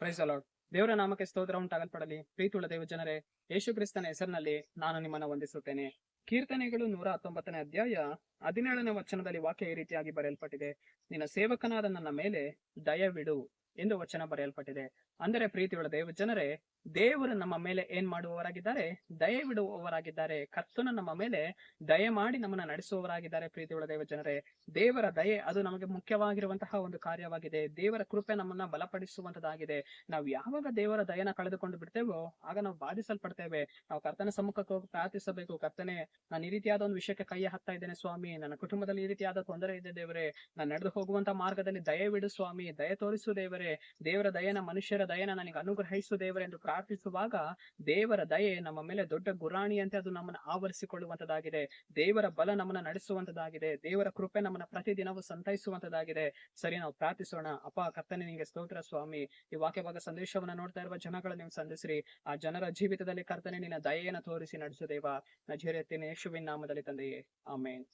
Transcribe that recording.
Price lord. ದೇವರ ನಾಮಕ್ಕೆ ಸ್ತೋತ್ರ ಉಂಟಾಗಲ್ಪಡಲಿ. ಪ್ರೀತಿಯುಳ್ಳ ದೇವ ಜನರೇ, ಯೇಸು ಕ್ರಿಸ್ತನ ಹೆಸರಿನಲ್ಲಿ ನಾನು ನಿಮ್ಮನ್ನು ವಂದಿಸುತ್ತೇನೆ. ಕೀರ್ತನೆಗಳು 119ನೇ ಅಧ್ಯಾಯ 17ನೇ ವಚನದಲ್ಲಿ ವಾಕ್ಯ ಈ ರೀತಿಯಾಗಿ ಬರೆಯಲ್ಪಟ್ಟಿದೆ. ನಿನ್ನ ಸೇವಕನಾದ ನನ್ನ ಮೇಲೆ ದಯವಿಡು ಎಂದು ವಚನ ಬರೆಯಲ್ಪಟ್ಟಿದೆ. ಅಂದರೆ ಪ್ರೀತಿಯುಳ್ಳ ದೇವ ಜನರೇ, ದೇವರು ನಮ್ಮ ಮೇಲೆ ಏನ್ ಮಾಡುವವರಾಗಿದ್ದಾರೆ? ದಯವಿಡುವವರಾಗಿದ್ದಾರೆ. ಕರ್ತನು ನಮ್ಮ ಮೇಲೆ ದಯ ಮಾಡಿ ನಮ್ಮನ್ನ ನಡೆಸುವವರಾಗಿದ್ದಾರೆ. ಪ್ರೀತಿಯುಳ್ಳ ದೇವ ಜನರೇ, ದೇವರ ದಯೆ ಅದು ನಮಗೆ ಮುಖ್ಯವಾಗಿರುವಂತಹ ಒಂದು ಕಾರ್ಯವಾಗಿದೆ. ದೇವರ ಕೃಪೆ ನಮ್ಮನ್ನ ಬಲಪಡಿಸುವಂತದ್ದಾಗಿದೆ. ನಾವು ಯಾವಾಗ ದೇವರ ದಯನ ಕಳೆದುಕೊಂಡು ಬಿಡ್ತೇವೋ ಆಗ ನಾವು ಬಾಧಿಸಲ್ಪಡ್ತೇವೆ. ನಾವು ಕರ್ತನ ಸಮ್ಮುಖಕ್ಕೆ ಹೋಗಿ ಪ್ರಾರ್ಥಿಸಬೇಕು. ಕರ್ತನೆ, ನಾನು ಈ ರೀತಿಯಾದ ಒಂದು ವಿಷಯಕ್ಕೆ ಕೈ ಹಾಕ್ತಾ ಇದ್ದೇನೆ ಸ್ವಾಮಿ, ನನ್ನ ಕುಟುಂಬದಲ್ಲಿ ಈ ರೀತಿಯಾದ ತೊಂದರೆ ಇದೆ ದೇವರೇ, ನಾನು ನಡೆದು ಹೋಗುವಂತ ಮಾರ್ಗದಲ್ಲಿ ದಯವಿಡು ಸ್ವಾಮಿ, ದಯ ತೋರಿಸು ದೇವರೇ, ದೇವರ ದಯನ, ಮನುಷ್ಯರ ದಯನ ನನಗೆ ಅನುಗ್ರಹಿಸು ದೇವರೇ ಎಂದು ಪ್ರಾರ್ಥಿಸುವಾಗ ದೇವರ ದಯೆ ನಮ್ಮ ಮೇಲೆ ದೊಡ್ಡ ಗುರಾಣಿಯಂತೆ ಅದು ನಮ್ಮನ್ನು ಆವರಿಸಿಕೊಳ್ಳುವಂತದ್ದಾಗಿದೆ. ದೇವರ ಬಲ ನಮ್ಮನ್ನ ನಡೆಸುವಂತದ್ದಾಗಿದೆ. ದೇವರ ಕೃಪೆ ನಮ್ಮನ್ನ ಪ್ರತಿದಿನವೂ ಸಂತೈಸುವಂತದ್ದಾಗಿದೆ. ಸರಿ, ನಾವು ಪ್ರಾರ್ಥಿಸೋಣ. ಅಪ್ಪ ಕರ್ತನೆ, ನಿಮಗೆ ಸ್ತೋತ್ರ ಸ್ವಾಮಿ. ಈ ವಾಕ್ಯ ಭಾಗ ಸಂದೇಶವನ್ನ ನೋಡ್ತಾ ಇರುವ ಜನಗಳ ನೀವು ಸಂಧಿಸ್ರಿ. ಆ ಜನರ ಜೀವಿತದಲ್ಲಿ ಕರ್ತನೆ ನಿನ್ನ ದಯೆಯನ್ನು ತೋರಿಸಿ ನಡೆಸು ದೇವ. ನಜರೇತಿನ ಯೇಸುವಿನ ನಾಮದಲ್ಲಿ ತಂದೆಯೇ, ಆಮೇನ್.